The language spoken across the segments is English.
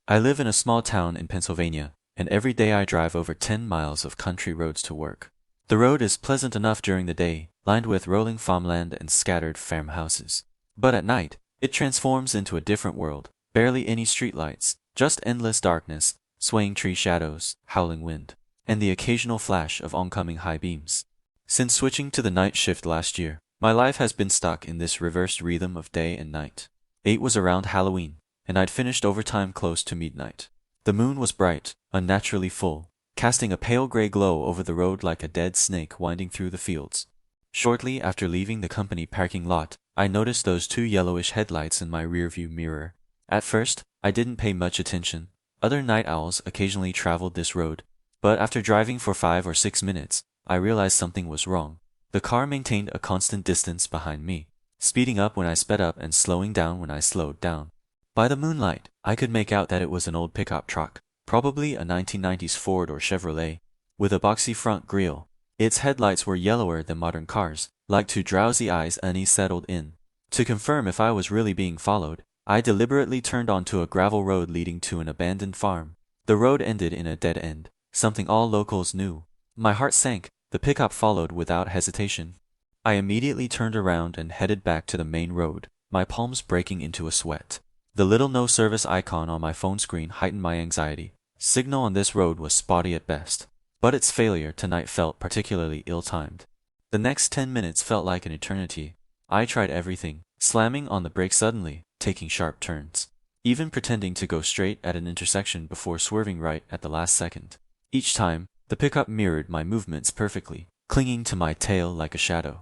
I live in a small town in Pennsylvania, and every day I drive over 10 miles of country roads to work. The road is pleasant enough during the day, lined with rolling farmland and scattered farmhouses. But at night, it transforms into a different world. Barely any streetlights, just endless darkness, swaying tree shadows, howling wind, and the occasional flash of oncoming high beams. Since switching to the night shift last year, my life has been stuck in this reversed rhythm of day and night. 8 was around Halloween, and I'd finished overtime close to midnight. The moon was bright, unnaturally full, casting a pale gray glow over the road like a dead snake winding through the fields. Shortly after leaving the company parking lot, I noticed those two yellowish headlights in my rearview mirror. At first, I didn't pay much attention. Other night owls occasionally traveled this road, but after driving for 5 or 6 minutes, I realized something was wrong. The car maintained a constant distance behind me, speeding up when I sped up and slowing down when I slowed down. By the moonlight, I could make out that it was an old pickup truck, probably a 1990s Ford or Chevrolet, with a boxy front grille. Its headlights were yellower than modern cars, like two drowsy eyes uneasy settled in. To confirm if I was really being followed, I deliberately turned onto a gravel road leading to an abandoned farm. The road ended in a dead end, something all locals knew. My heart sank. The pickup followed without hesitation. I immediately turned around and headed back to the main road, my palms breaking into a sweat. The little no service icon on my phone screen heightened my anxiety. Signal on this road was spotty at best, but its failure tonight felt particularly ill-timed. The next 10 minutes felt like an eternity. I tried everything, slamming on the brakes suddenly, taking sharp turns, even pretending to go straight at an intersection before swerving right at the last second. Each time, the pickup mirrored my movements perfectly, clinging to my tail like a shadow.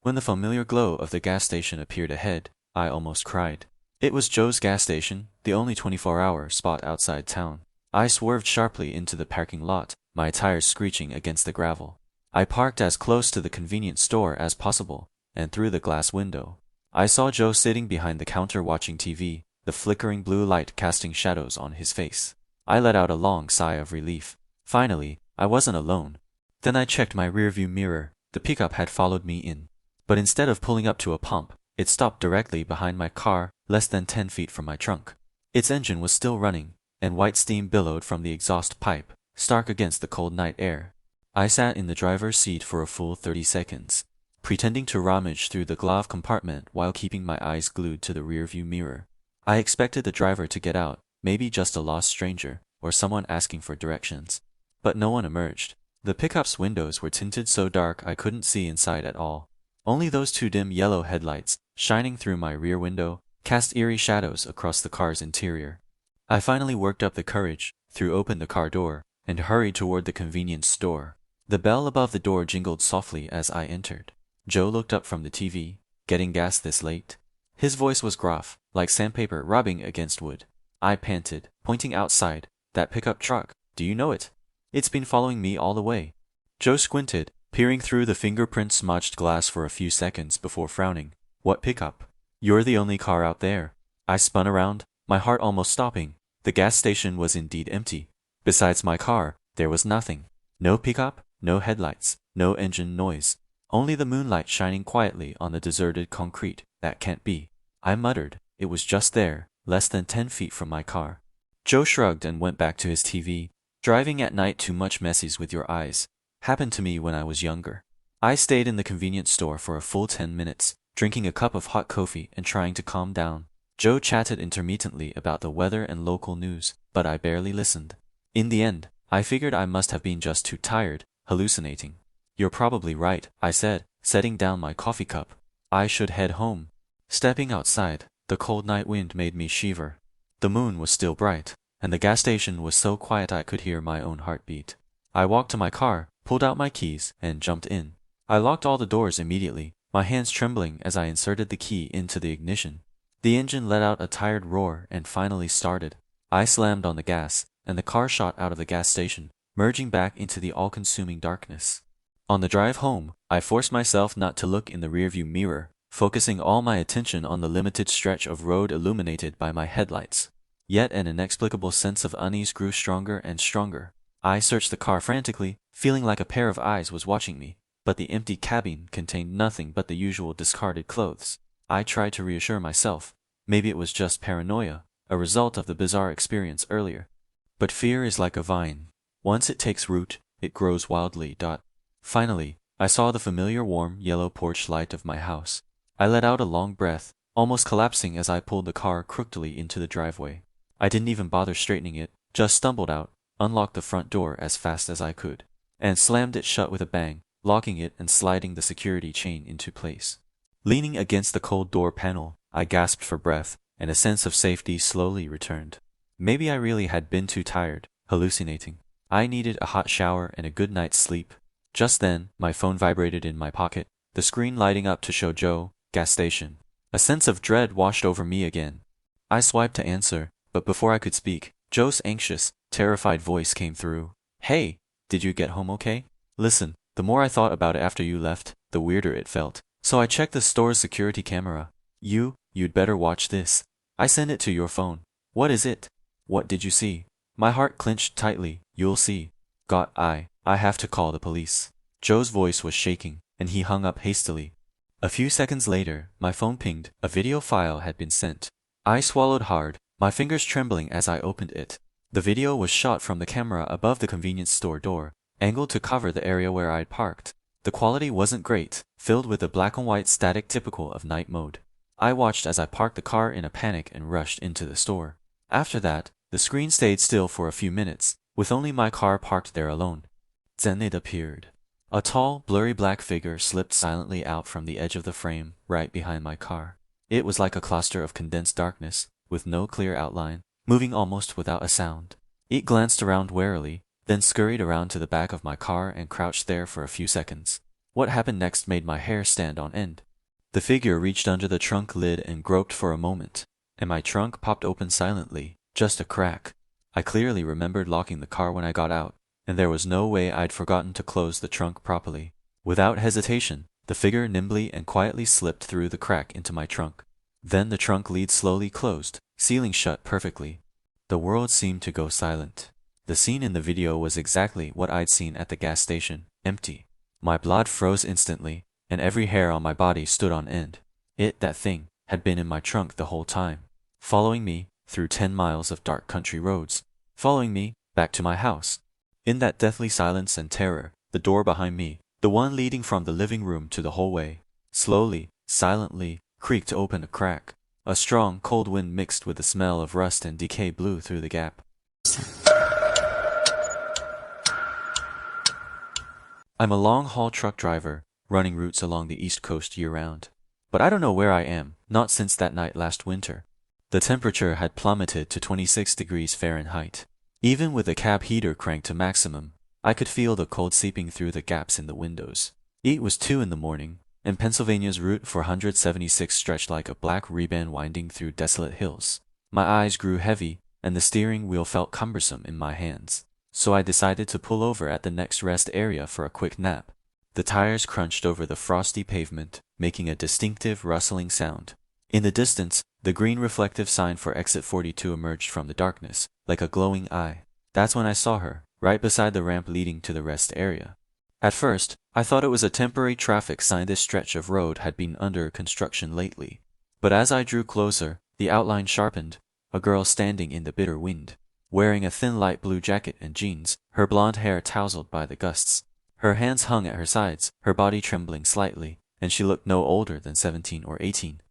When the familiar glow of the gas station appeared ahead, I almost cried. It was Joe's gas station, the only 24-hour spot outside town. I swerved sharply into the parking lot, my tires screeching against the gravel. I parked as close to the convenience store as possible, and through the glass window, I saw Joe sitting behind the counter watching TV, the flickering blue light casting shadows on his face. I let out a long sigh of relief. Finally, I wasn't alone. Then I checked my rearview mirror. The pickup had followed me in. But instead of pulling up to a pump, it stopped directly behind my car, less than 10 feet from my trunk. Its engine was still running, and white steam billowed from the exhaust pipe, stark against the cold night air. I sat in the driver's seat for a full 30 seconds, pretending to rummage through the glove compartment while keeping my eyes glued to the rearview mirror. I expected the driver to get out, maybe just a lost stranger, or someone asking for directions. But no one emerged. The pickup's windows were tinted so dark I couldn't see inside at all. Only those two dim yellow headlights, shining through my rear window, cast eerie shadows across the car's interior. I finally worked up the courage, threw open the car door, and hurried toward the convenience store. The bell above the door jingled softly as I entered. Joe looked up from the TV. Getting gas this late? His voice was gruff, like sandpaper rubbing against wood. I panted, pointing outside. That pickup truck, do you know it? It's been following me all the way. Joe squinted, peering through the fingerprint-smudged glass for a few seconds before frowning. What pickup? You're the only car out there. I spun around, my heart almost stopping. The gas station was indeed empty. Besides my car, there was nothing. No pickup, no headlights, no engine noise. Only the moonlight shining quietly on the deserted concrete. That can't be. I muttered. It was just there, less than 10 feet from my car. Joe shrugged and went back to his TV. Driving at night too much messes with your eyes. Happened to me when I was younger. I stayed in the convenience store for a full 10 minutes, drinking a cup of hot coffee and trying to calm down. Joe chatted intermittently about the weather and local news, but I barely listened. In the end, I figured I must have been just too tired, hallucinating. You're probably right, I said, setting down my coffee cup. I should head home. Stepping outside, the cold night wind made me shiver. The moon was still bright, and the gas station was so quiet I could hear my own heartbeat. I walked to my car, pulled out my keys, and jumped in. I locked all the doors immediately, my hands trembling as I inserted the key into the ignition. The engine let out a tired roar and finally started. I slammed on the gas, and the car shot out of the gas station, merging back into the all-consuming darkness. On the drive home, I forced myself not to look in the rearview mirror, focusing all my attention on the limited stretch of road illuminated by my headlights. Yet an inexplicable sense of unease grew stronger and stronger. I searched the car frantically, feeling like a pair of eyes was watching me, but the empty cabin contained nothing but the usual discarded clothes. I tried to reassure myself. Maybe it was just paranoia, a result of the bizarre experience earlier. But fear is like a vine. Once it takes root, it grows wildly. Finally, I saw the familiar warm yellow porch light of my house. I let out a long breath, almost collapsing as I pulled the car crookedly into the driveway. I didn't even bother straightening it, just stumbled out, unlocked the front door as fast as I could, and slammed it shut with a bang, locking it and sliding the security chain into place. Leaning against the cold door panel, I gasped for breath, and a sense of safety slowly returned. Maybe I really had been too tired, hallucinating. I needed a hot shower and a good night's sleep. Just then, my phone vibrated in my pocket, the screen lighting up to show Joe, gas station. A sense of dread washed over me again. I swiped to answer, but before I could speak, Joe's anxious, terrified voice came through. Hey, did you get home okay? Listen, the more I thought about it after you left, the weirder it felt. So I checked the store's security camera. You'd better watch this. I sent it to your phone. What is it? What did you see? My heart clenched tightly. You'll see. I have to call the police. Joe's voice was shaking, and he hung up hastily. A few seconds later, my phone pinged. A video file had been sent. I swallowed hard, my fingers trembling as I opened it. The video was shot from the camera above the convenience store door, angled to cover the area where I'd parked. The quality wasn't great, filled with a black and white static typical of night mode. I watched as I parked the car in a panic and rushed into the store. After that, the screen stayed still for a few minutes, with only my car parked there alone. Then it appeared. A tall, blurry black figure slipped silently out from the edge of the frame, right behind my car. It was like a cluster of condensed darkness, with no clear outline, moving almost without a sound. It glanced around warily, then scurried around to the back of my car and crouched there for a few seconds. What happened next made my hair stand on end. The figure reached under the trunk lid and groped for a moment, and my trunk popped open silently, just a crack. I clearly remembered locking the car when I got out, and there was no way I'd forgotten to close the trunk properly. Without hesitation, the figure nimbly and quietly slipped through the crack into my trunk. Then the trunk lid slowly closed, sealing shut perfectly. The world seemed to go silent. The scene in the video was exactly what I'd seen at the gas station, empty. My blood froze instantly, and every hair on my body stood on end. That thing, had been in my trunk the whole time, following me through 10 miles of dark country roads, following me back to my house. In that deathly silence and terror, the door behind me, the one leading from the living room to the hallway, slowly, silently, creaked open a crack. A strong, cold wind mixed with the smell of rust and decay blew through the gap. I'm a long-haul truck driver, running routes along the East Coast year-round. But I don't know where I am, not since that night last winter. The temperature had plummeted to 26 degrees Fahrenheit. Even with the cab heater cranked to maximum, I could feel the cold seeping through the gaps in the windows. It was 2 in the morning, and Pennsylvania's Route 476 stretched like a black ribbon winding through desolate hills. My eyes grew heavy, and the steering wheel felt cumbersome in my hands. So I decided to pull over at the next rest area for a quick nap. The tires crunched over the frosty pavement, making a distinctive rustling sound. In the distance, the green reflective sign for exit 42 emerged from the darkness, like a glowing eye. That's when I saw her, right beside the ramp leading to the rest area. At first, I thought it was a temporary traffic sign. This stretch of road had been under construction lately. But as I drew closer, the outline sharpened, a girl standing in the bitter wind, wearing a thin light blue jacket and jeans, her blonde hair tousled by the gusts. Her hands hung at her sides, her body trembling slightly, and she looked no older than 17 or 18.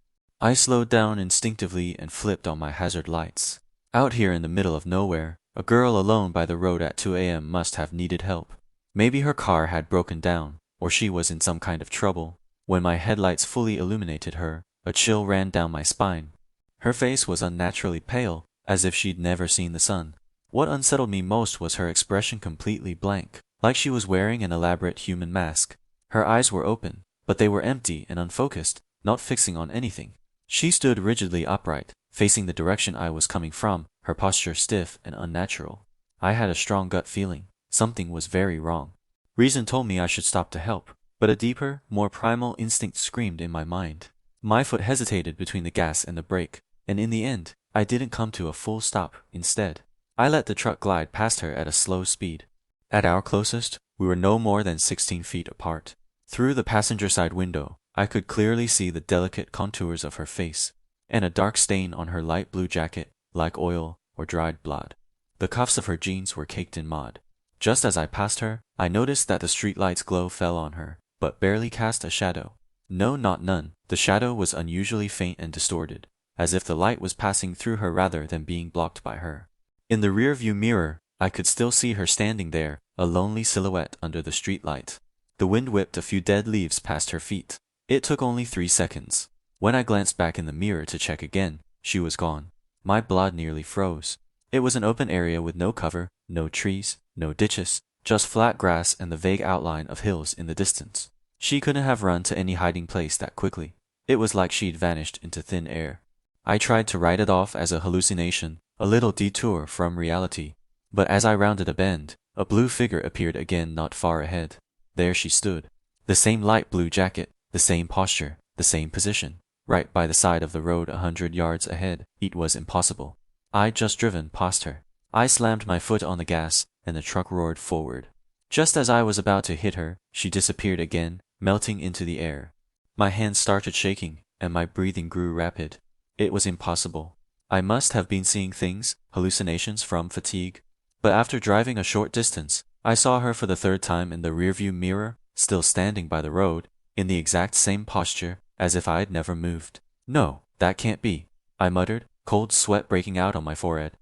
I slowed down instinctively and flipped on my hazard lights. Out here in the middle of nowhere, a girl alone by the road at 2 a.m. must have needed help. Maybe her car had broken down, or she was in some kind of trouble. When my headlights fully illuminated her, a chill ran down my spine. Her face was unnaturally pale, as if she'd never seen the sun. What unsettled me most was her expression completely blank, like she was wearing an elaborate human mask. Her eyes were open, but they were empty and unfocused, not fixing on anything. She stood rigidly upright, facing the direction I was coming from, her posture stiff and unnatural. I had a strong gut feeling. Something was very wrong. Reason told me I should stop to help, but a deeper, more primal instinct screamed in my mind. My foot hesitated between the gas and the brake, and in the end, I didn't come to a full stop. Instead, I let the truck glide past her at a slow speed. At our closest, we were no more than 16 feet apart. Through the passenger side window, I could clearly see the delicate contours of her face, and a dark stain on her light blue jacket, like oil or dried blood. The cuffs of her jeans were caked in mud. Just as I passed her, I noticed that the streetlight's glow fell on her, but barely cast a shadow. No, not none. The shadow was unusually faint and distorted, as if the light was passing through her rather than being blocked by her. In the rear-view mirror, I could still see her standing there, a lonely silhouette under the streetlight. The wind whipped a few dead leaves past her feet. It took only 3 seconds. When I glanced back in the mirror to check again, she was gone. My blood nearly froze. It was an open area with no cover, no trees, no ditches, just flat grass and the vague outline of hills in the distance. She couldn't have run to any hiding place that quickly. It was like she'd vanished into thin air. I tried to write it off as a hallucination, a little detour from reality. But as I rounded a bend, a blue figure appeared again not far ahead. There she stood. The same light blue jacket, the same posture, the same position. Right by the side of the road 100 yards ahead. It was impossible. I'd just driven past her. I slammed my foot on the gas, and the truck roared forward. Just as I was about to hit her, she disappeared again, melting into the air. My hands started shaking, and my breathing grew rapid. It was impossible. I must have been seeing things, hallucinations from fatigue. But after driving a short distance, I saw her for the 3rd time in the rearview mirror, still standing by the road, in the exact same posture, as if I'd never moved. No, that can't be, I muttered, cold sweat breaking out on my forehead.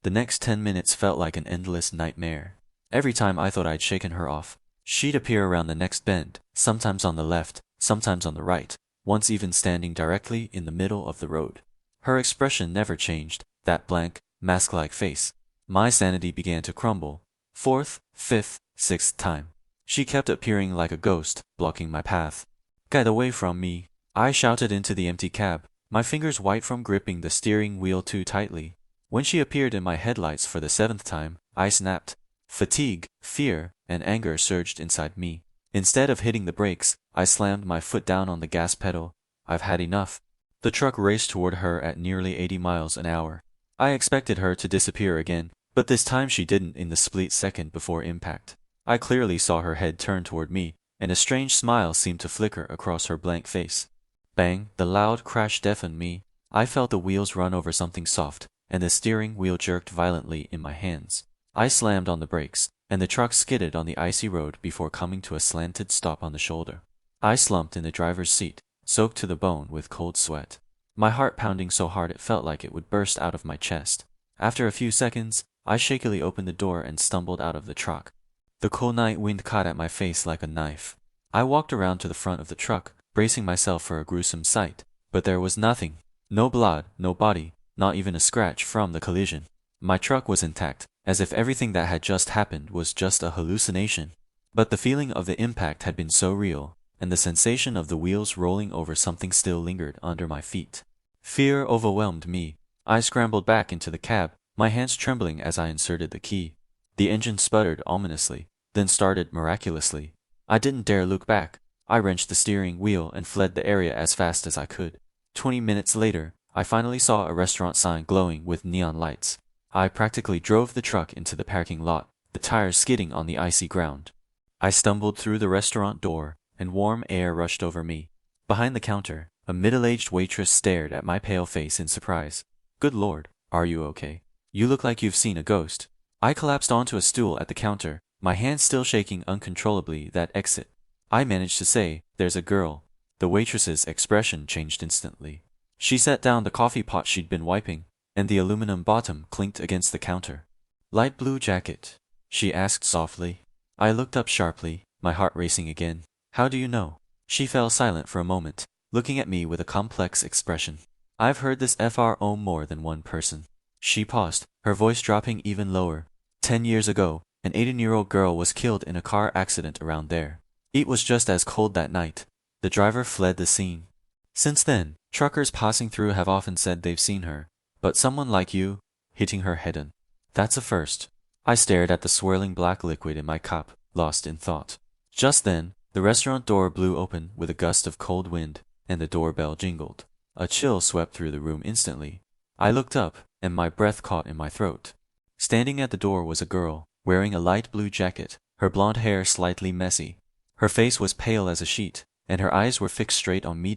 The next 10 minutes felt like an endless nightmare. Every time I thought I'd shaken her off, she'd appear around the next bend, sometimes on the left, sometimes on the right, once even standing directly in the middle of the road. Her expression never changed, that blank, mask-like face. My sanity began to crumble. 4th, 5th, 6th time. She kept appearing like a ghost, blocking my path. Get away from me! I shouted into the empty cab, my fingers white from gripping the steering wheel too tightly. When she appeared in my headlights for the 7th time, I snapped. Fatigue, fear, and anger surged inside me. Instead of hitting the brakes, I slammed my foot down on the gas pedal. I've had enough. The truck raced toward her at nearly 80 miles an hour. I expected her to disappear again, but this time she didn't in the split second before impact. I clearly saw her head turn toward me, and a strange smile seemed to flicker across her blank face. Bang! The loud crash deafened me. I felt the wheels run over something soft, and the steering wheel jerked violently in my hands. I slammed on the brakes, and the truck skidded on the icy road before coming to a slanted stop on the shoulder. I slumped in the driver's seat, soaked to the bone with cold sweat. My heart pounding so hard it felt like it would burst out of my chest. After a few seconds, I shakily opened the door and stumbled out of the truck. The cool night wind cut at my face like a knife. I walked around to the front of the truck, bracing myself for a gruesome sight, but there was nothing. No blood, no body, not even a scratch from the collision. My truck was intact, as if everything that had just happened was just a hallucination. But the feeling of the impact had been so real, and the sensation of the wheels rolling over something still lingered under my feet. Fear overwhelmed me. I scrambled back into the cab, my hands trembling as I inserted the key. The engine sputtered ominously, then started miraculously. I didn't dare look back. I wrenched the steering wheel and fled the area as fast as I could. 20 minutes later, I finally saw a restaurant sign glowing with neon lights. I practically drove the truck into the parking lot, the tires skidding on the icy ground. I stumbled through the restaurant door, and warm air rushed over me. Behind the counter, a middle-aged waitress stared at my pale face in surprise. Good Lord, are you okay? You look like you've seen a ghost. I collapsed onto a stool at the counter, my hands still shaking uncontrollably. That exit. I managed to say, "There's a girl." The waitress's expression changed instantly. She set down the coffee pot she'd been wiping, and the aluminum bottom clinked against the counter. "Light blue jacket?" she asked softly. I looked up sharply, my heart racing again. "How do you know?" She fell silent for a moment, looking at me with a complex expression. "I've heard this from more than one person." She paused, her voice dropping even lower. 10 years ago, an 18-year-old girl was killed in a car accident around there. It was just as cold that night. The driver fled the scene. Since then, truckers passing through have often said they've seen her. But someone like you, hitting her head-on. That's a first. I stared at the swirling black liquid in my cup, lost in thought. Just then, the restaurant door blew open with a gust of cold wind, and the doorbell jingled. A chill swept through the room instantly. I looked up, and my breath caught in my throat. Standing at the door was a girl, wearing a light blue jacket, her blonde hair slightly messy. Her face was pale as a sheet, and her eyes were fixed straight on me.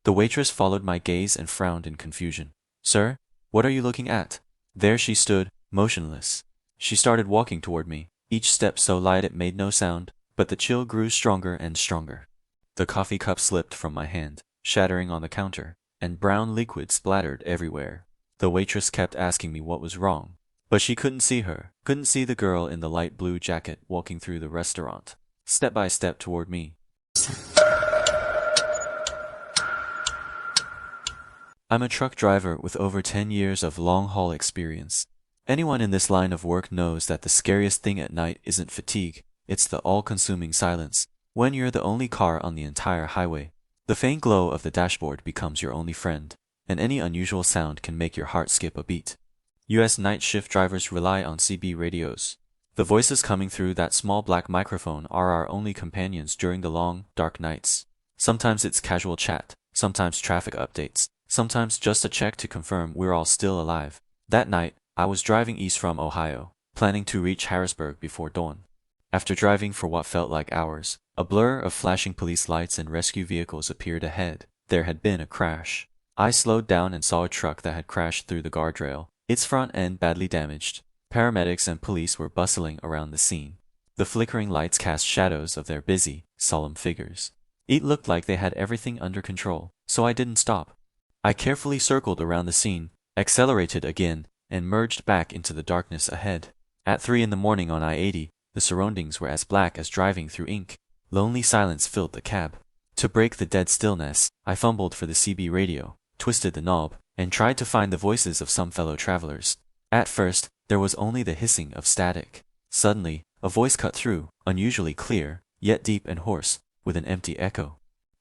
The waitress followed my gaze and frowned in confusion. "Sir, what are you looking at?" There she stood, motionless. She started walking toward me, each step so light it made no sound, but the chill grew stronger and stronger. The coffee cup slipped from my hand, shattering on the counter, and brown liquid splattered everywhere. The waitress kept asking me what was wrong, but she couldn't see her, couldn't see the girl in the light blue jacket walking through the restaurant, step by step toward me. I'm a truck driver with over 10 years of long-haul experience. Anyone in this line of work knows that the scariest thing at night isn't fatigue, it's the all-consuming silence. When you're the only car on the entire highway, the faint glow of the dashboard becomes your only friend, and any unusual sound can make your heart skip a beat. U.S. night shift drivers rely on CB radios. The voices coming through that small black microphone are our only companions during the long, dark nights. Sometimes it's casual chat, sometimes traffic updates, sometimes just a check to confirm we're all still alive. That night, I was driving east from Ohio, planning to reach Harrisburg before dawn. After driving for what felt like hours, a blur of flashing police lights and rescue vehicles appeared ahead. There had been a crash. I slowed down and saw a truck that had crashed through the guardrail, its front end badly damaged. Paramedics and police were bustling around the scene. The flickering lights cast shadows of their busy, solemn figures. It looked like they had everything under control, so I didn't stop. I carefully circled around the scene, accelerated again, and merged back into the darkness ahead. At 3 in the morning on I-80, the surroundings were as black as driving through ink. Lonely silence filled the cab. To break the dead stillness, I fumbled for the CB radio, twisted the knob, and tried to find the voices of some fellow travelers. At first, there was only the hissing of static. Suddenly, a voice cut through, unusually clear, yet deep and hoarse, with an empty echo.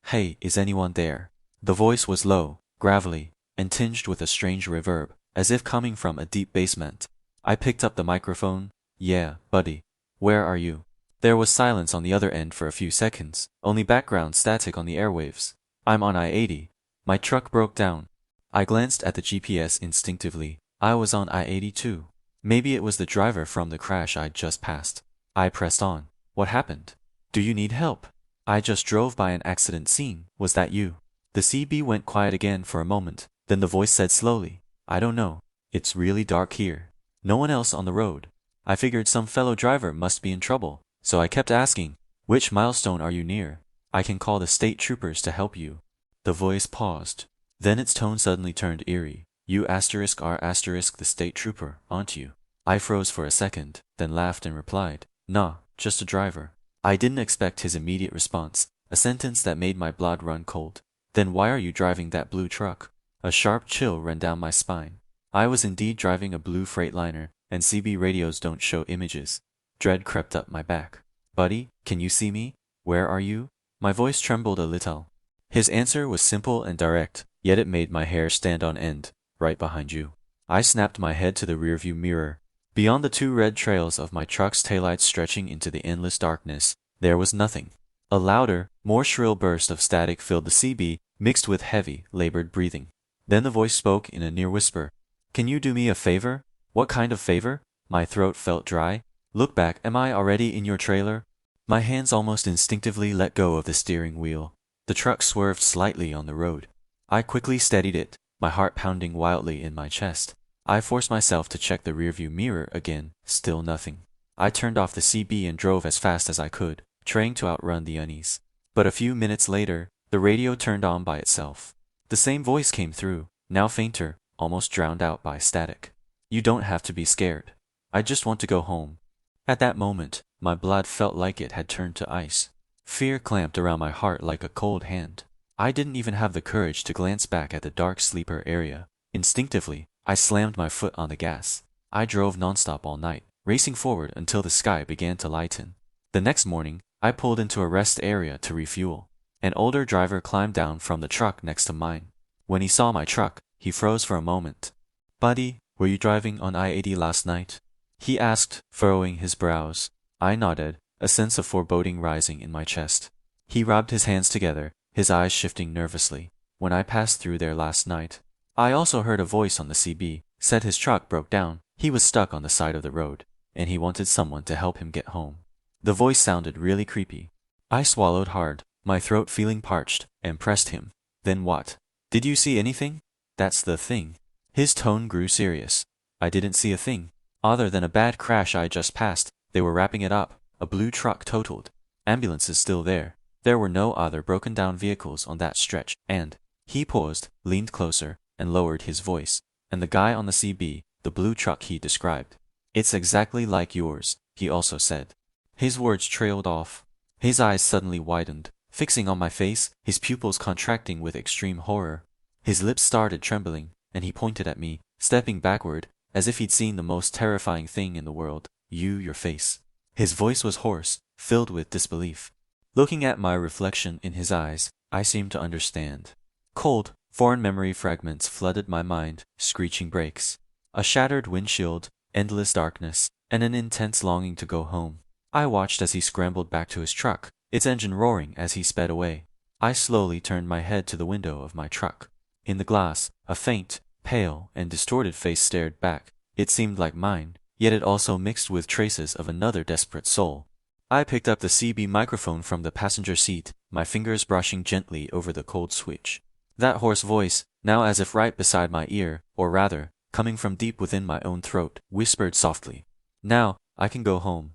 "Hey, is anyone there?" The voice was low, gravelly, and tinged with a strange reverb, as if coming from a deep basement. I picked up the microphone. "Yeah, buddy. Where are you?" There was silence on the other end for a few seconds, only background static on the airwaves. "I'm on I-80. My truck broke down." I glanced at the GPS instinctively. I was on I-80 too. Maybe it was the driver from the crash I'd just passed. I pressed on. "What happened? Do you need help?" "I just drove by an accident scene. Was that you?" The CB went quiet again for a moment, then the voice said slowly, "I don't know. It's really dark here. No one else on the road. I figured some fellow driver must be in trouble, so I kept asking, 'Which milestone are you near? I can call the state troopers to help you.'" The voice paused. Then its tone suddenly turned eerie. "You are the state trooper, aren't you?" I froze for a second, then laughed and replied, "Nah, just a driver." I didn't expect his immediate response, a sentence that made my blood run cold. "Then why are you driving that blue truck?" A sharp chill ran down my spine. I was indeed driving a blue freightliner, and CB radios don't show images. Dread crept up my back. "Buddy, can you see me? Where are you?" My voice trembled a little. His answer was simple and direct, yet it made my hair stand on end. "Right behind you." I snapped my head to the rearview mirror. Beyond the 2 red trails of my truck's taillights stretching into the endless darkness, there was nothing. A louder, more shrill burst of static filled the CB, mixed with heavy, labored breathing. Then the voice spoke in a near whisper. "Can you do me a favor?" "What kind of favor?" My throat felt dry. "Look back. Am I already in your trailer?" My hands almost instinctively let go of the steering wheel. The truck swerved slightly on the road. I quickly steadied it, my heart pounding wildly in my chest. I forced myself to check the rearview mirror again. Still nothing. I turned off the CB and drove as fast as I could, trying to outrun the unease. But a few minutes later, the radio turned on by itself. The same voice came through, now fainter, almost drowned out by static. "You don't have to be scared. I just want to go home." At that moment, my blood felt like it had turned to ice. Fear clamped around my heart like a cold hand. I didn't even have the courage to glance back at the dark sleeper area. Instinctively, I slammed my foot on the gas. I drove nonstop all night, racing forward until the sky began to lighten. The next morning, I pulled into a rest area to refuel. An older driver climbed down from the truck next to mine. When he saw my truck, he froze for a moment. "Buddy, were you driving on I-80 last night?" he asked, furrowing his brows. I nodded, a sense of foreboding rising in my chest. He rubbed his hands together, his eyes shifting nervously. "When I passed through there last night, I also heard a voice on the CB, said his truck broke down. He was stuck on the side of the road, and he wanted someone to help him get home." The voice sounded really creepy. I swallowed hard, my throat feeling parched, and pressed him. "Then what? Did you see anything?" "That's the thing." His tone grew serious. I didn't see a thing. Other than a bad crash I just passed, they were wrapping it up. A blue truck totaled. Ambulances still there. There were no other broken down vehicles on that stretch, and he paused, leaned closer, and lowered his voice. And the guy on the CB, the blue truck he described. It's exactly like yours, he also said. His words trailed off. His eyes suddenly widened, fixing on my face, his pupils contracting with extreme horror. His lips started trembling, and he pointed at me, stepping backward, as if he'd seen the most terrifying thing in the world. Your face. His voice was hoarse, filled with disbelief. Looking at my reflection in his eyes, I seemed to understand. Cold, foreign memory fragments flooded my mind, screeching brakes. A shattered windshield, endless darkness, and an intense longing to go home. I watched as he scrambled back to his truck, its engine roaring as he sped away. I slowly turned my head to the window of my truck. In the glass, a faint, pale, and distorted face stared back. It seemed like mine, yet it also mixed with traces of another desperate soul. I picked up the CB microphone from the passenger seat, my fingers brushing gently over the cold switch. That hoarse voice, now as if right beside my ear, or rather, coming from deep within my own throat, whispered softly. Now, I can go home.